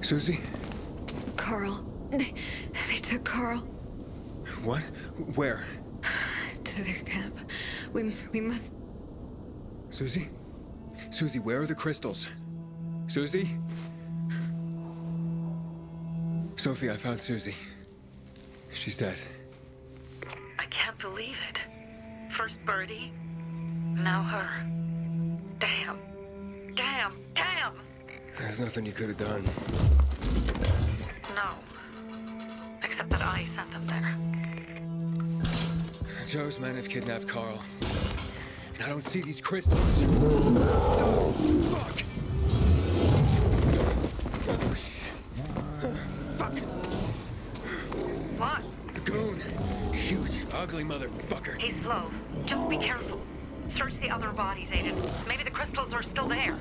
Susie? Carl. They took Carl. What? Where? To their camp. We must... Susie? Susie, where are the crystals? Susie? Sophie, I found Susie. She's dead. I can't believe it. First Birdie, now her. Damn. Damn. Damn! There's nothing you could have done. No. Except that I sent them there. Joe's men have kidnapped Carl. And I don't see these crystals. Oh, fuck! Fuck! What? Goon! Huge, ugly motherfucker. He's slow. Just be careful. Search the other bodies, Aiden. Maybe the crystals are still there.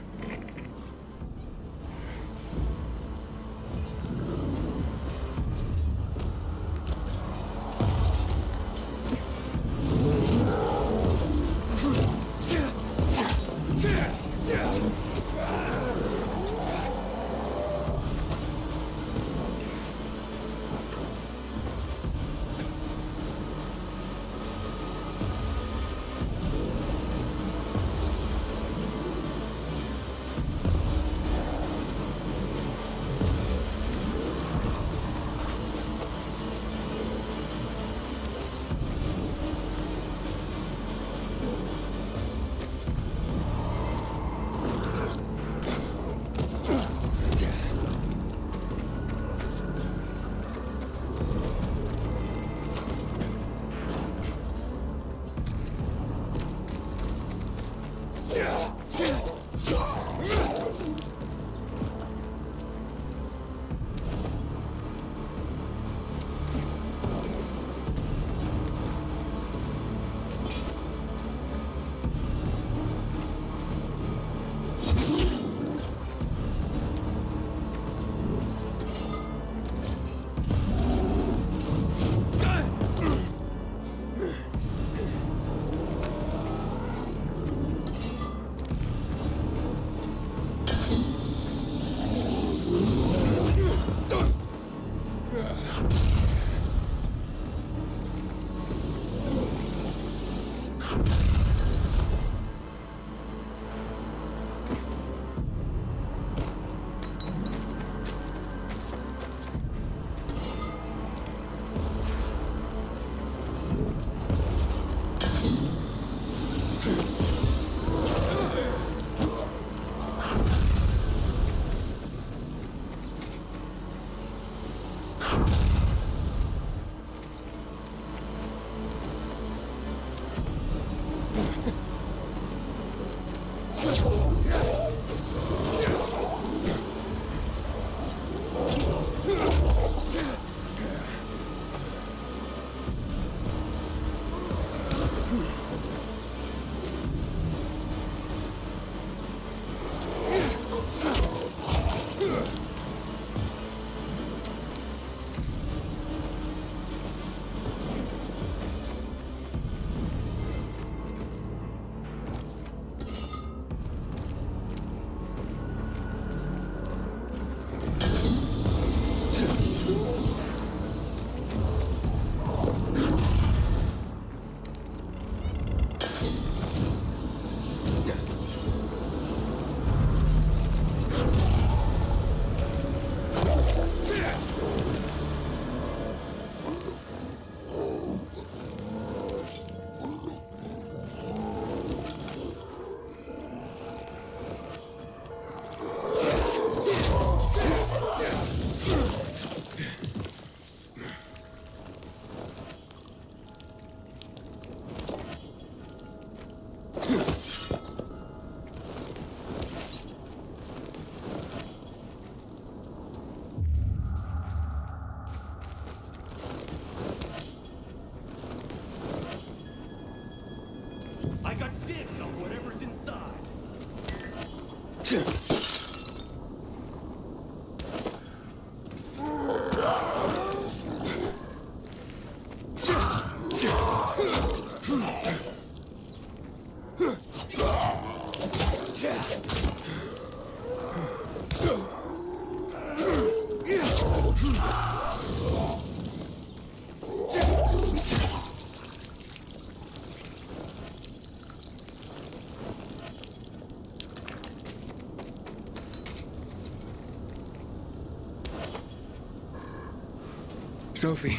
Sophie,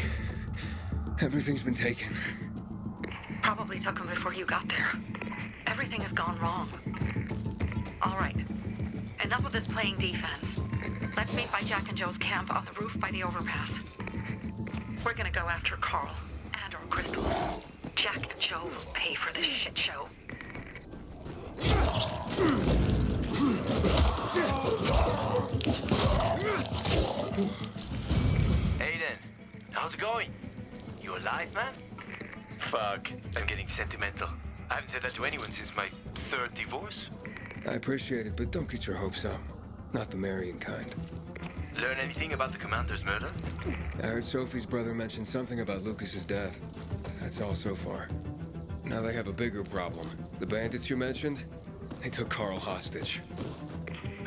everything's been taken. Probably took them before you got there. Everything has gone wrong. All right. Enough of this playing defense. Let's meet by Jack and Joe's camp on the roof by the overpass. We're gonna go after Carl and our crystals. Jack and Joe will pay for this shit show. Aiden, how's it going? You alive, man? Fuck, I'm getting sentimental. I haven't said that to anyone since my third divorce. I appreciate it, but don't get your hopes up. Not the marrying kind. Learn anything about the commander's murder? I heard Sophie's brother mention something about Lucas's death. That's all so far. Now they have a bigger problem. The bandits you mentioned, they took Carl hostage.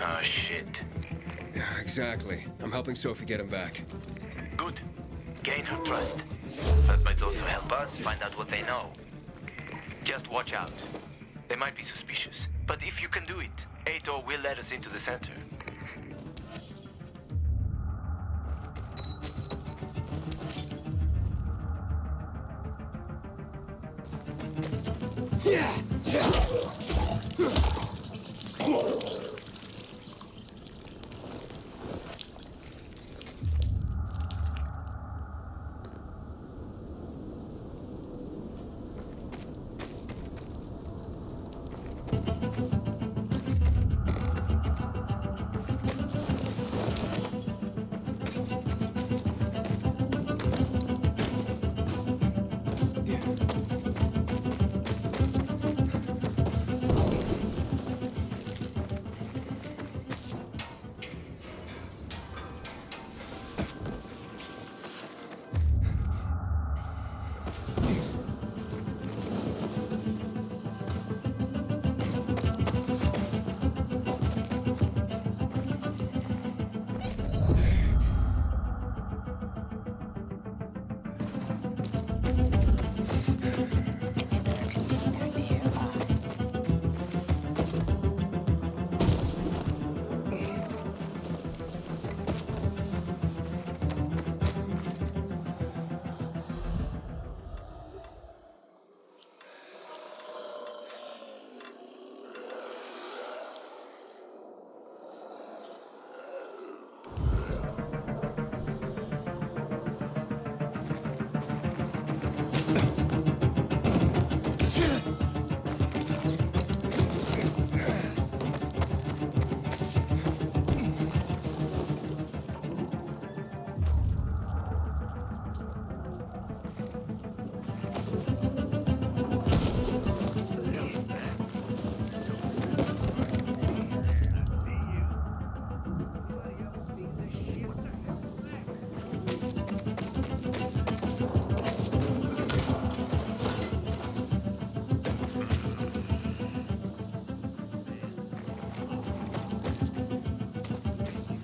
Oh, shit. Yeah, exactly. I'm helping Sophie get him back. Good. Gain her trust. That might also help us find out what they know. Just watch out. They might be suspicious. But if you can do it, Ato will let us into the center.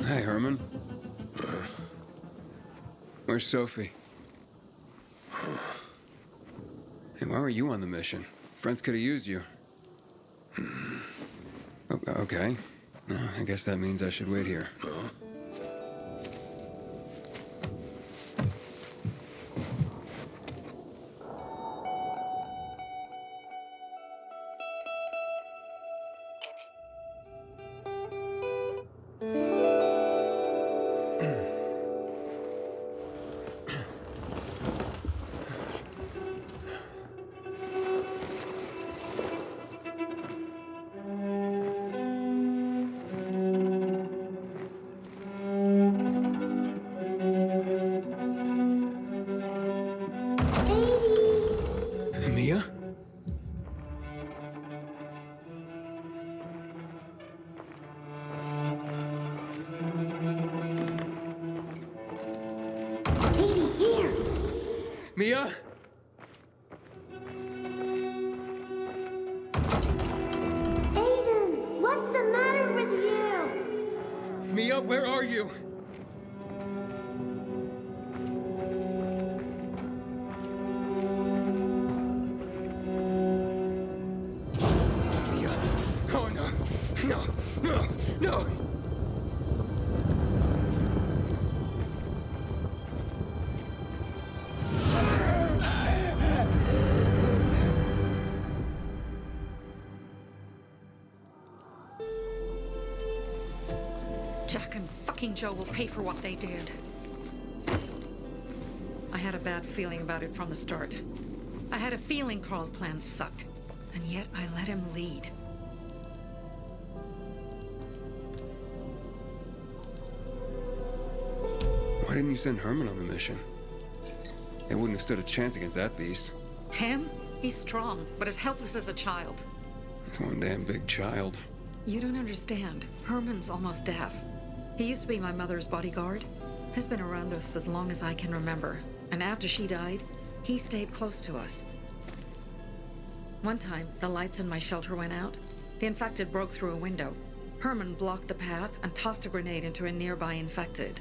Hi, Herman. Where's Sophie? Hey, why were you on the mission? Friends could have used you. Okay. I guess that means I should wait here. Mia? Mia? Aiden, what's the matter with you? Mia, where are you? Mia. Oh, no. No. No. No. Jack and fucking Joe will pay for what they did. I had a bad feeling about it from the start. I had a feeling Carl's plan sucked, and yet I let him lead. Why didn't you send Herman on the mission? They wouldn't have stood a chance against that beast. Him? He's strong, but as helpless as a child. He's one damn big child. You don't understand. Herman's almost deaf. He used to be my mother's bodyguard. He's been around us as long as I can remember. And after she died, he stayed close to us. One time, the lights in my shelter went out. The infected broke through a window. Herman blocked the path and tossed a grenade into a nearby infected.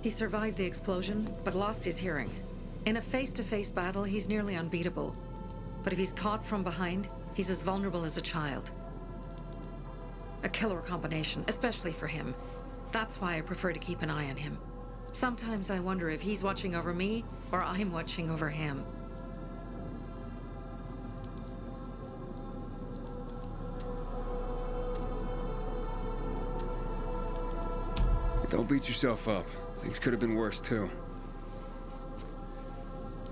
He survived the explosion, but lost his hearing. In a face-to-face battle, he's nearly unbeatable. But if he's caught from behind, he's as vulnerable as a child. A killer combination, especially for him. That's why I prefer to keep an eye on him. Sometimes I wonder if he's watching over me, or I'm watching over him. Don't beat yourself up. Things could have been worse, too.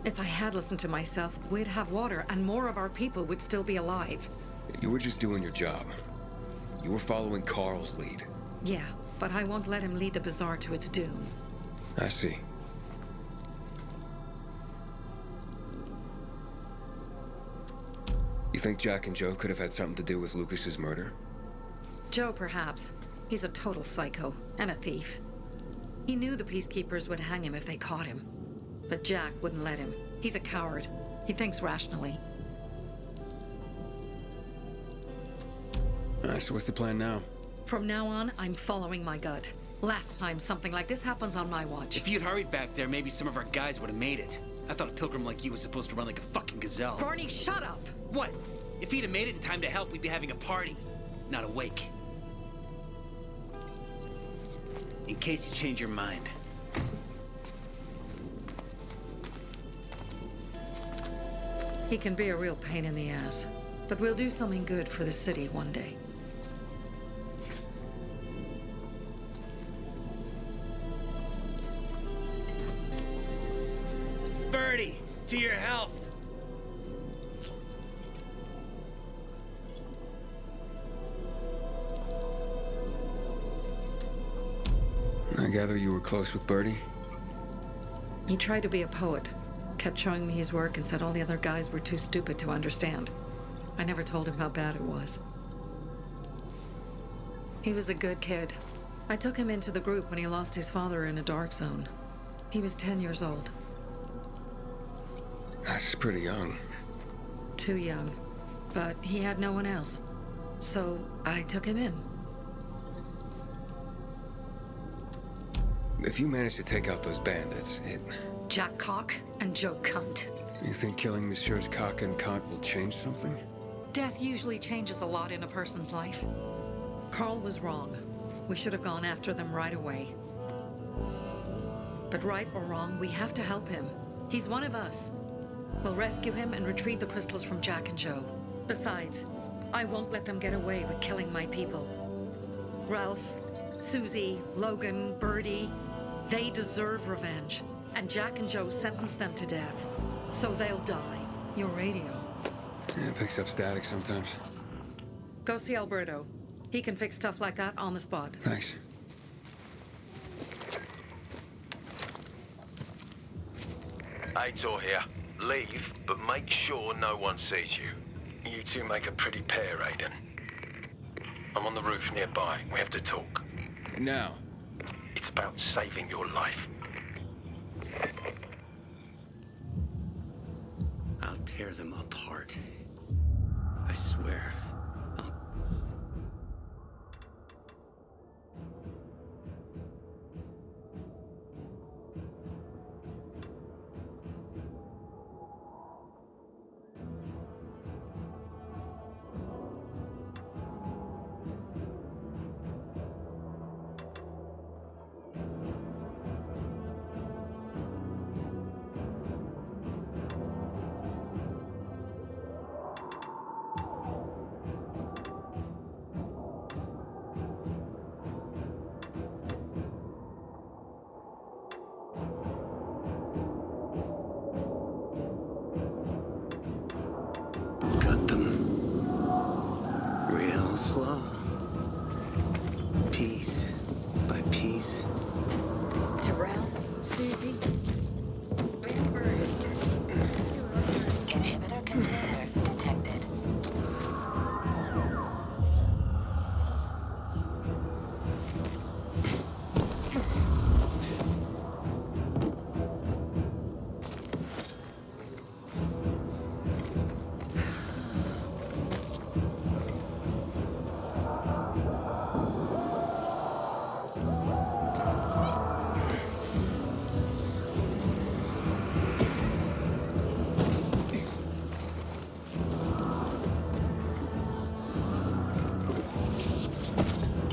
If I had listened to myself, we'd have water, and more of our people would still be alive. You were just doing your job. You were following Carl's lead. Yeah, but I won't let him lead the Bazaar to its doom. I see. You think Jack and Joe could have had something to do with Lucas's murder? Joe, perhaps. He's a total psycho, and a thief. He knew the Peacekeepers would hang him if they caught him. But Jack wouldn't let him. He's a coward. He thinks rationally. Alright, so what's the plan now? From now on, I'm following my gut. Last time something like this happens on my watch. If you'd hurried back there, maybe some of our guys would have made it. I thought a pilgrim like you was supposed to run like a fucking gazelle. Barney, shut up! What? If he'd have made it in time to help, we'd be having a party, not a wake. In case you change your mind. He can be a real pain in the ass. But we'll do something good for the city one day. Birdie, to your health. I gather you were close with Birdie? He tried to be a poet. Kept showing me his work and said all the other guys were too stupid to understand. I never told him how bad it was. He was a good kid. I took him into the group when he lost his father in a dark zone. He was 10 years old. That's pretty young. Too young. But he had no one else. So I took him in. If you manage to take out those bandits, Jack Cock and Joe Cunt. You think killing Messieurs Cock and Cunt will change something? Death usually changes a lot in a person's life. Carl was wrong. We should have gone after them right away. But right or wrong, we have to help him. He's one of us. We'll rescue him and retrieve the crystals from Jack and Joe. Besides, I won't let them get away with killing my people. Ralph, Susie, Logan, Birdie, they deserve revenge. And Jack and Joe sentenced them to death. So they'll die. Your radio. Yeah, it picks up static sometimes. Go see Alberto. He can fix stuff like that on the spot. Thanks. Aitor here. Leave, but make sure no one sees you. You two make a pretty pair, Aiden. I'm on the roof nearby. We have to talk. Now. It's about saving your life. I'll tear them apart. I swear. Slow. Piece by piece. To Ralph, Susie, inhibitor container detected.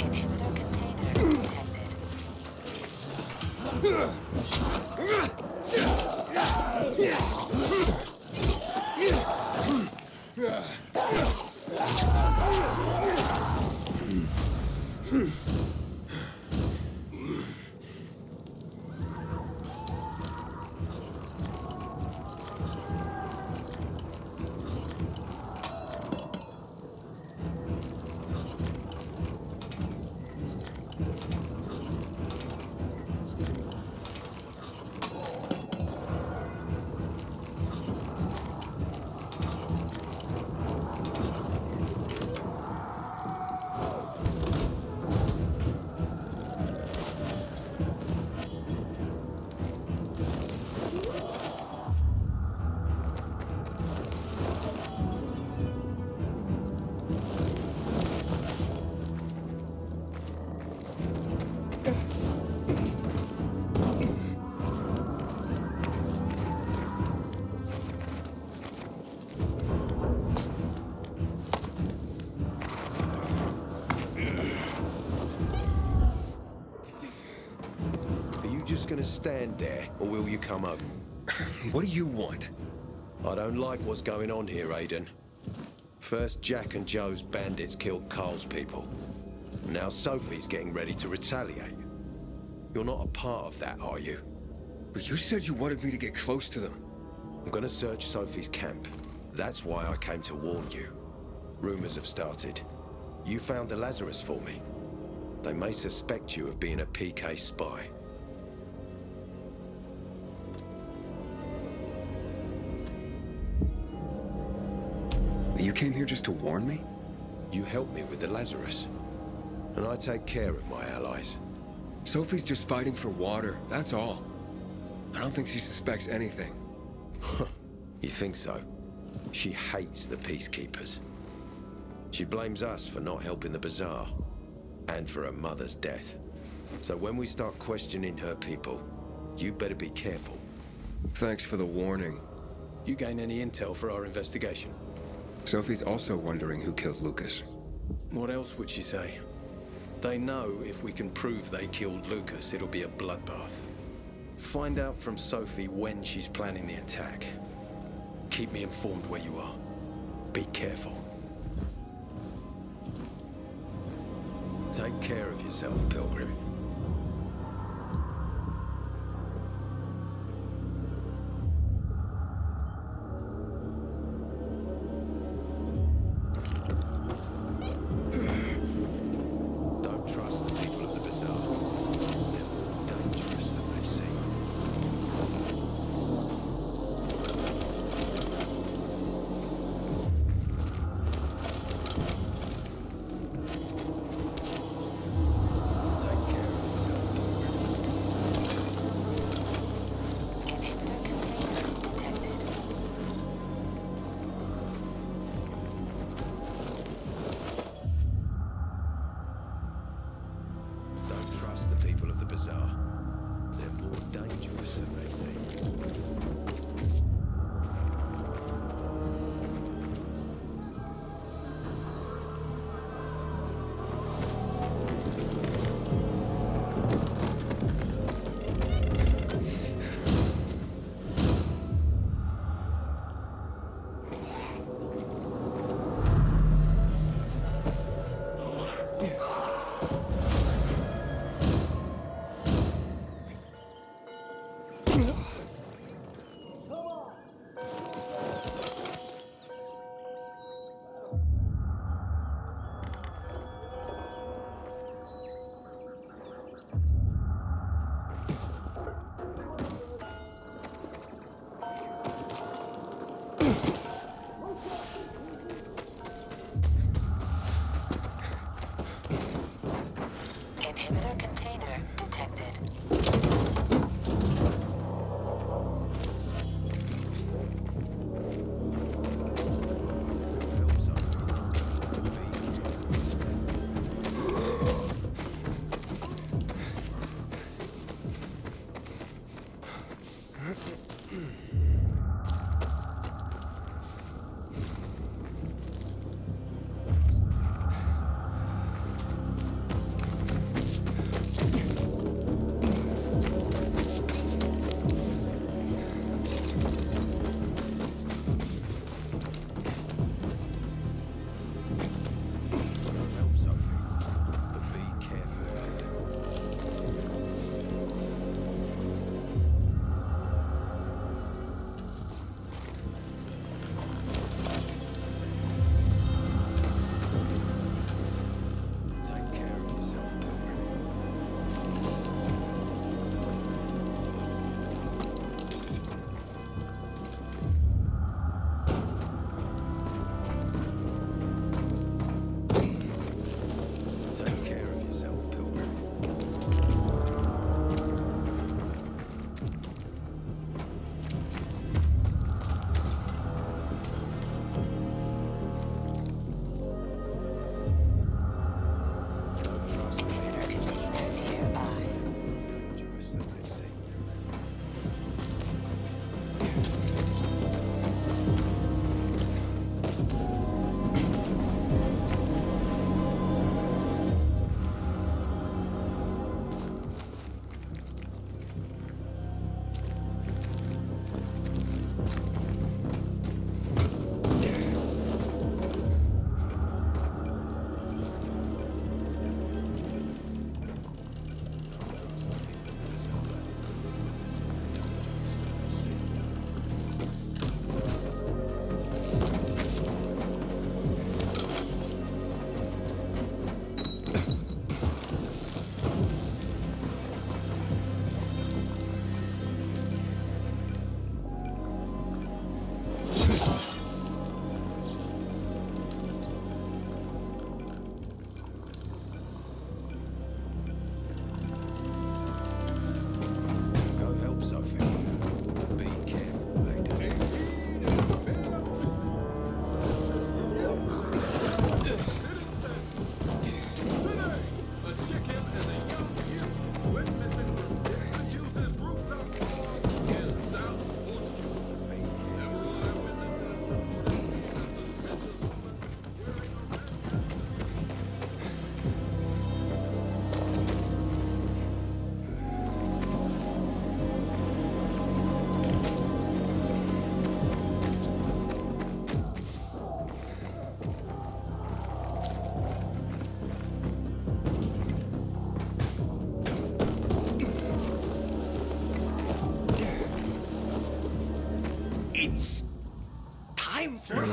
Inhibitor container detected. Are you just gonna stand there, or will you come up? What do you want? I don't like what's going on here, Aiden. First, Jack and Joe's bandits killed Carl's people. Now Sophie's getting ready to retaliate. You're not a part of that, are you? But you said you wanted me to get close to them. I'm gonna search Sophie's camp. That's why I came to warn you. Rumors have started. You found the Lazarus for me. They may suspect you of being a PK spy. You came here just to warn me? You helped me with the Lazarus. And I take care of my allies. Sophie's just fighting for water, that's all. I don't think she suspects anything. You think so? She hates the peacekeepers. She blames us for not helping the bazaar, and for her mother's death. So when we start questioning her people, you better be careful. Thanks for the warning. You gain any intel for our investigation? Sophie's also wondering who killed Lucas. What else would she say? They know if we can prove they killed Lucas, it'll be a bloodbath. Find out from Sophie when she's planning the attack. Keep me informed where you are. Be careful. Take care of yourself, Pilgrim. Don't trust the people of the bazaar. They're more dangerous than they seem. Take care.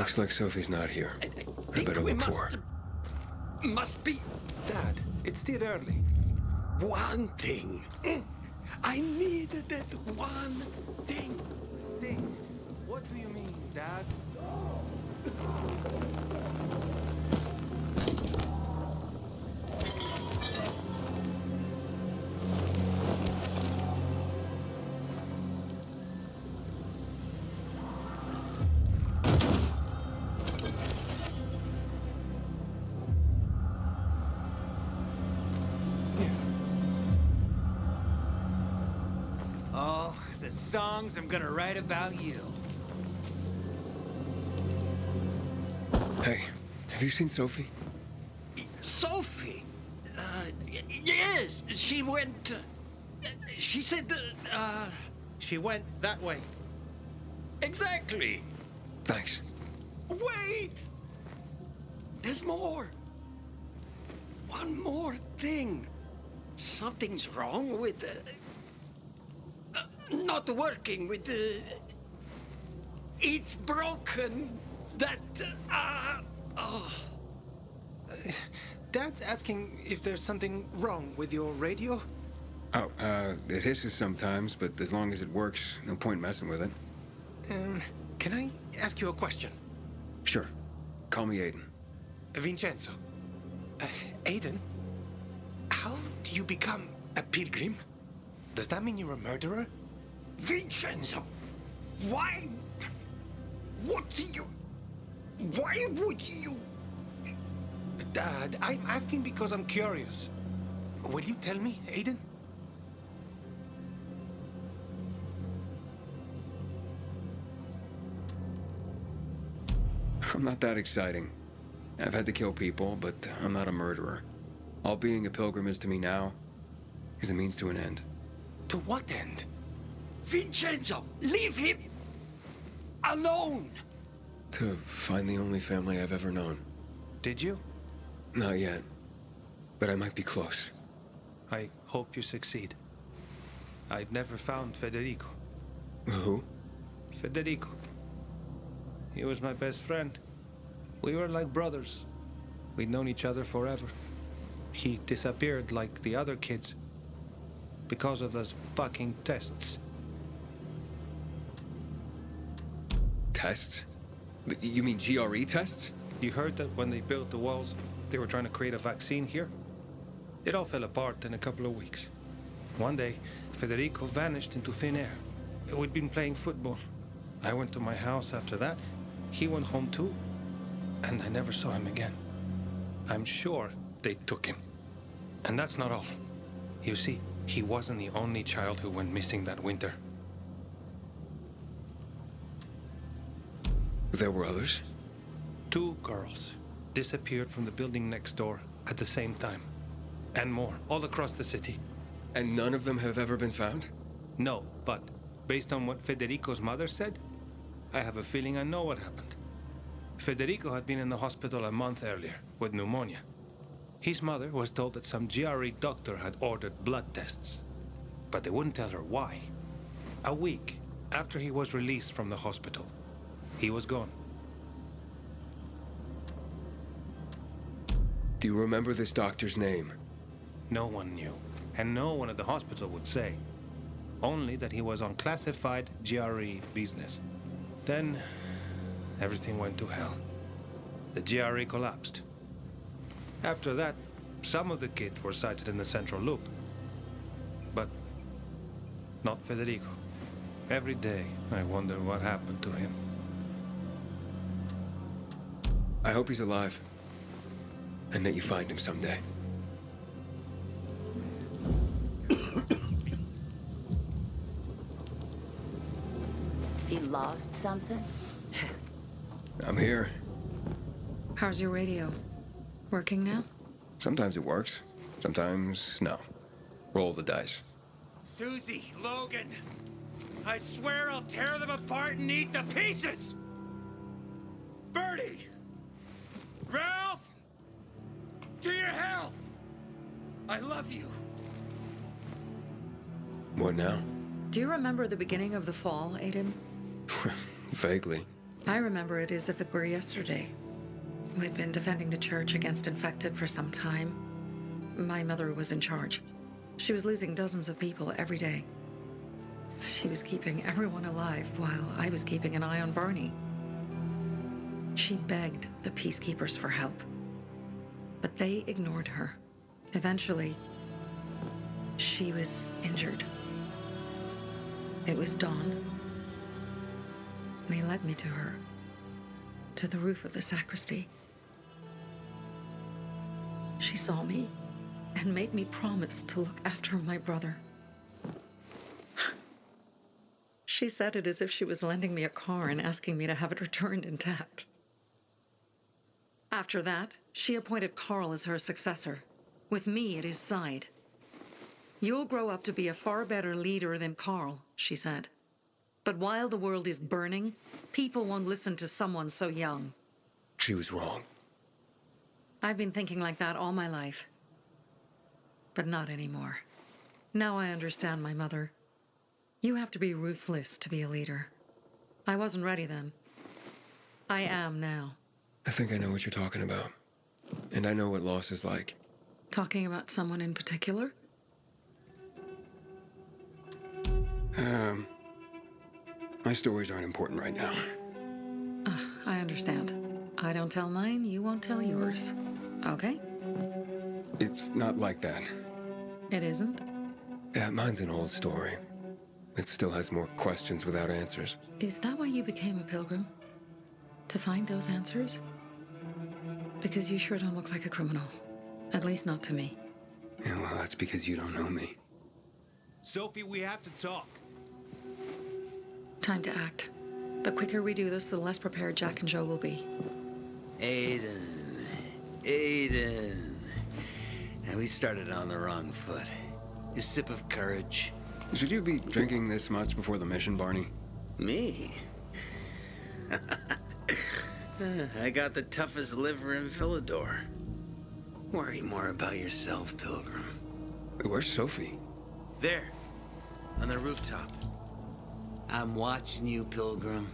Looks like Sophie's not here. I Think better we look for her. must be... Dad, it's still early. one thing. I needed that one thing. Thing? What do you mean, Dad? Oh, the songs I'm gonna write about you. Hey, have you seen Sophie? Sophie? Yes, she went... she said, She went that way. exactly. Thanks. Wait! There's more. One more thing. Something's wrong with... not working with the... it's broken. That... oh... Dad's asking if there's something wrong with your radio? Oh, it hisses sometimes, but as long as it works, no point messing with it. Can I ask you a question? Sure. Call me Aiden. Vincenzo. Aiden? How do you become a pilgrim? Does that mean you're a murderer? Vincenzo! Why... what do you... why would you... Dad, I'm asking because I'm curious. Will you tell me, Aiden? I'm not that exciting. I've had to kill people, but I'm not a murderer. All being a pilgrim is to me now is a means to an end. To what end? Vincenzo! Leave him... alone! To find the only family I've ever known. Did you? Not yet, but I might be close. I hope you succeed. I've never found Federico. Who? Federico. He was my best friend. We were like brothers. We'd known each other forever. He disappeared like the other kids because of those fucking tests. Tests? You mean GRE tests? You heard that when they built the walls, they were trying to create a vaccine here? It all fell apart in a couple of weeks. One day, Federico vanished into thin air. We'd been playing football. I went to my house after that. He went home too. And I never saw him again. I'm sure they took him. And that's not all. You see, he wasn't the only child who went missing that winter. There were others? 2 girls disappeared from the building next door at the same time. And more, all across the city. And none of them have ever been found? No, but based on what Federico's mother said, I have a feeling I know what happened. Federico had been in the hospital a month earlier with pneumonia. His mother was told that some GRE doctor had ordered blood tests, but they wouldn't tell her why. A week after he was released from the hospital, he was gone. Do you remember this doctor's name? No one knew, and no one at the hospital would say. Only that he was on classified GRE business. Then, everything went to hell. The GRE collapsed. After that, some of the kids were sighted in the central loop. But not Federico. Every day, I wonder what happened to him. I hope he's alive. And that you find him someday. You lost something? I'm here. How's your radio? Working now? Sometimes it works. Sometimes no. Roll the dice. Susie, Logan, I swear I'll tear them apart and eat the pieces! Bertie! Ralph! To your health! I love you. What now? Do you remember the beginning of the fall, Aiden? Vaguely. I remember it as if it were yesterday. We'd been defending the church against infected for some time. My mother was in charge. She was losing dozens of people every day. She was keeping everyone alive while I was keeping an eye on Barney. She begged the peacekeepers for help, but they ignored her. Eventually, she was injured. It was dawn. They led me to her, to the roof of the sacristy. She saw me and made me promise to look after my brother. She said it as if she was lending me a car and asking me to have it returned intact. After that, she appointed Carl as her successor, with me at his side. You'll grow up to be a far better leader than Carl, she said. But while the world is burning, people won't listen to someone so young. She was wrong. I've been thinking like that all my life. But not anymore. Now I understand my mother. You have to be ruthless to be a leader. I wasn't ready then. I am now. I think I know what you're talking about. And I know what loss is like. Talking about someone in particular? My stories aren't important right now. I understand. I don't tell mine, you won't tell yours. Okay? It's not like that. It isn't? Yeah, mine's an old story. It still has more questions without answers. Is that why you became a pilgrim? To find those answers? Because you sure don't look like a criminal. At least not to me. Yeah, well, that's because you don't know me. Sophie, we have to talk. Time to act. The quicker we do this, the less prepared Jack and Joe will be. Aiden. Now we started on the wrong foot. A sip of courage. Should you be drinking this much before the mission, Barney? Me? I got the toughest liver in Philidor. Worry more about yourself, Pilgrim. Where's Sophie? There, on the rooftop. I'm watching you, Pilgrim.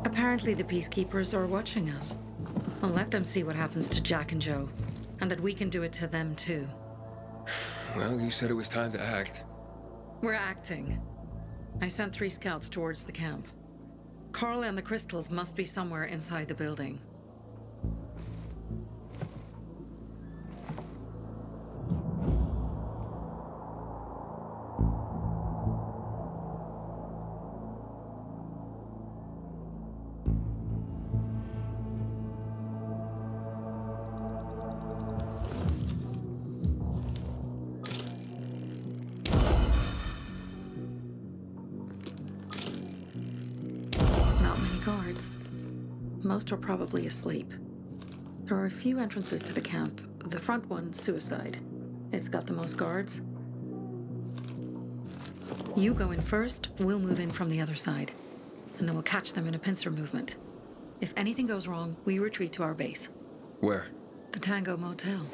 Apparently the peacekeepers are watching us. I'll let them see what happens to Jack and Joe, and that we can do it to them too. Well, you said it was time to act. We're acting. I sent 3 scouts towards the camp. Carl and the crystals must be somewhere inside the building. most are probably asleep. There are a few entrances to the camp. The front one, suicide. It's got the most guards. You go in first, we'll move in from the other side. And then we'll catch them in a pincer movement. If anything goes wrong, we retreat to our base. Where? The Tango Motel.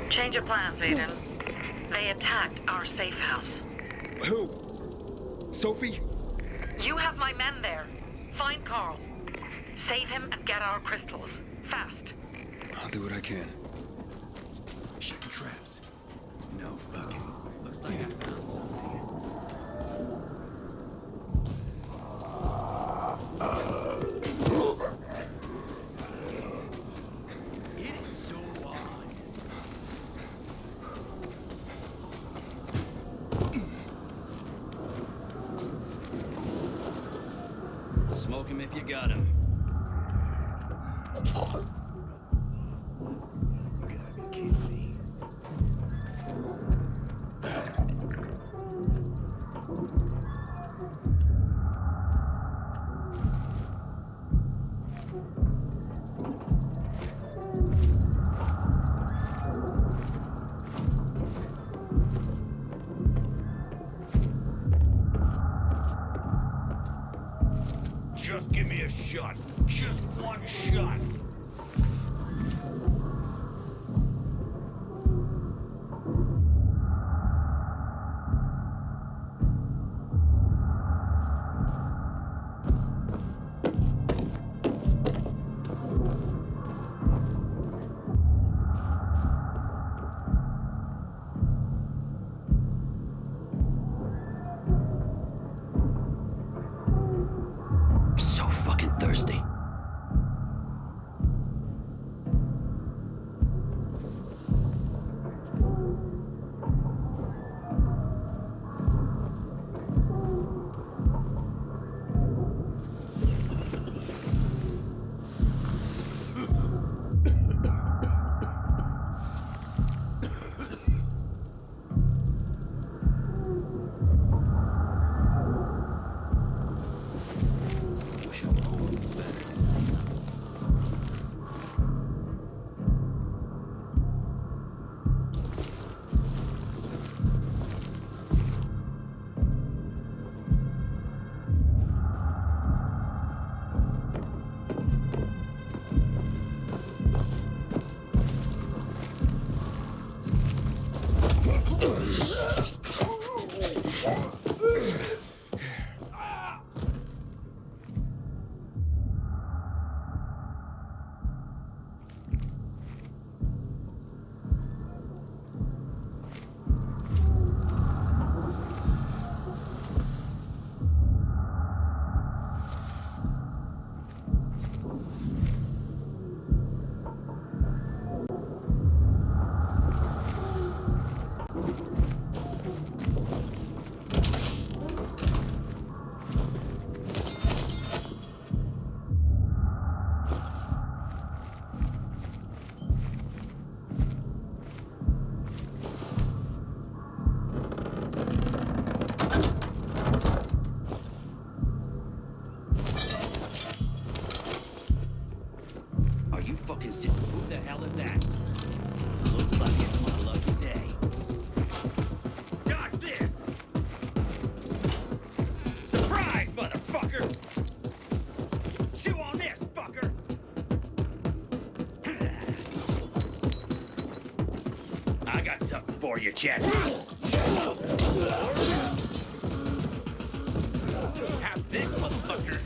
Change of plans, Aiden. They attacked our safe house. Who? Sophie? You have my men there. Find Carl. Save him and get our crystals. Fast. I'll do what I can. Shooting traps. No fucking. Looks like I found something. It is so odd. Smoke him if you got him. Just give me a shot. Just one shot. So fucking thirsty. for you, Jet. Have this, motherfucker.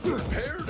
Prepared.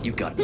You got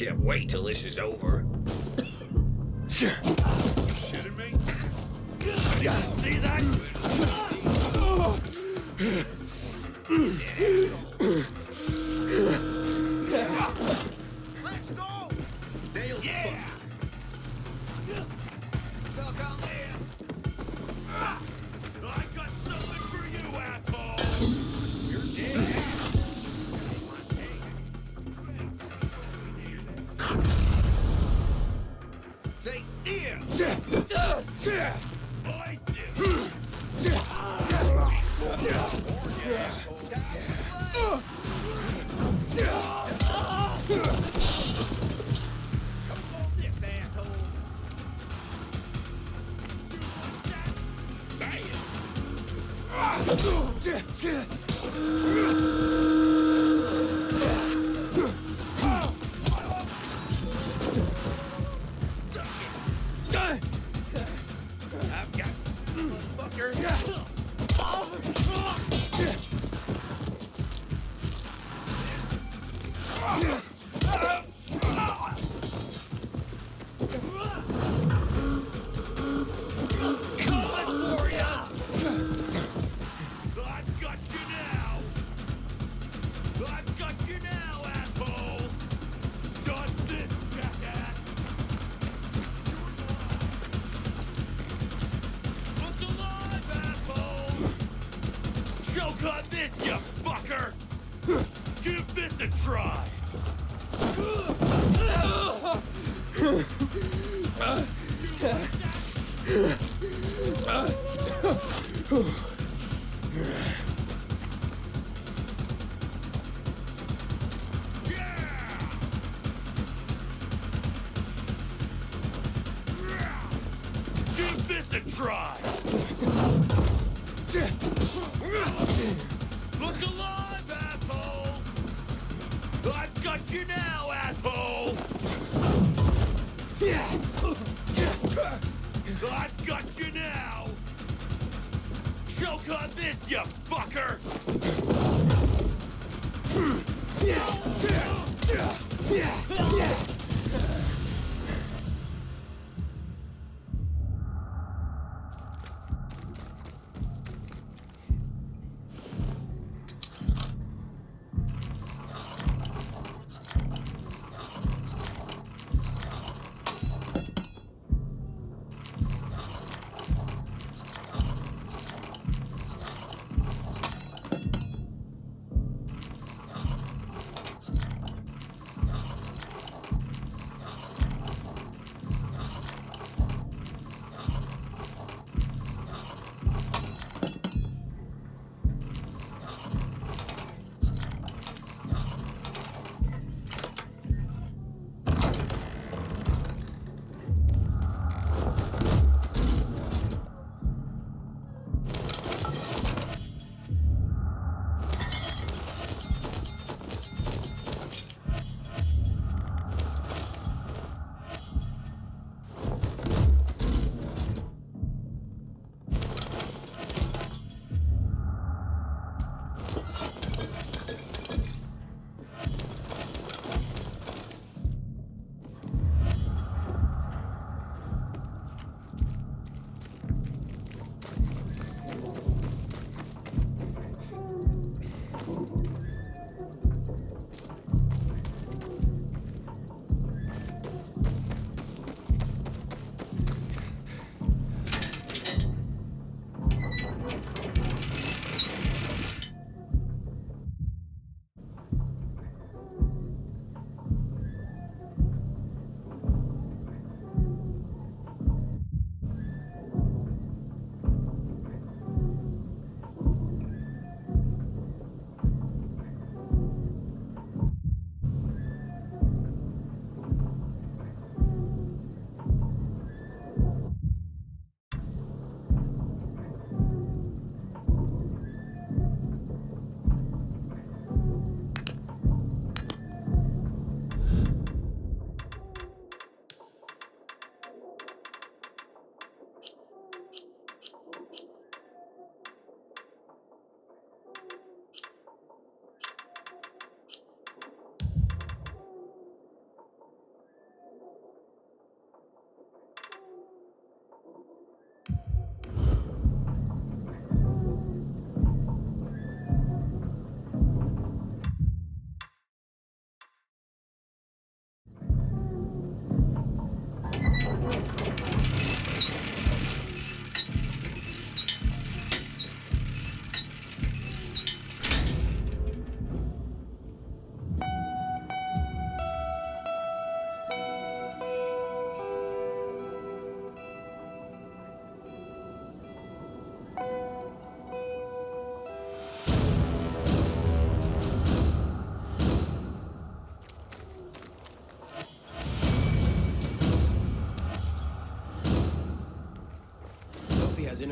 Can't wait till this is over. Shitting me? See that? Let's go! Nailed Yeah! Suck on there! I got something for you, asshole! You're dead. Say, here! I I've got motherfucker. coming for ya! I've got you now! I've got you now, asshole! Done this, jackass! Look alive, asshole! Choke on this, you fucker! Give this a try! Give this a try! Look alive, asshole! I've got you now, asshole! I've got you now! Choke on this, you fucker!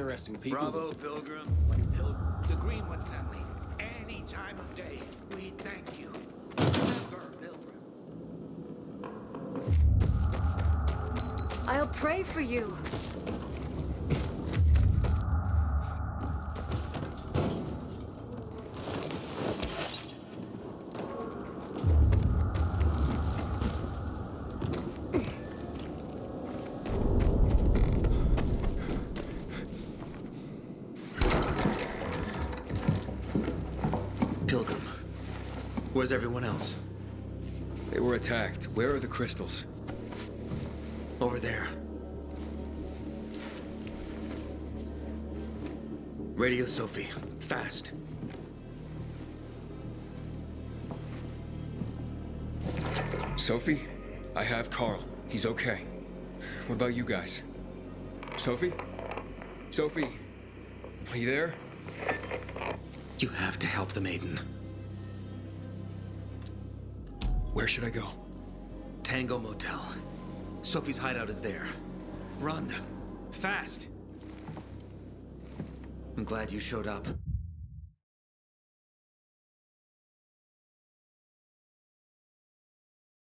interesting people. Bravo, Pilgrim. The Greenwood family. Any time of day, we thank you. I'll pray for you. Pilgrim. Where's everyone else? They were attacked. Where are the crystals? Over there. Radio Sophie. Fast. Sophie? I have Carl. He's okay. What about you guys? Sophie? Sophie? Are you there? You have to help the maiden. Where should I go? Tango Motel. Sophie's hideout is there. Run. Fast. I'm glad you showed up.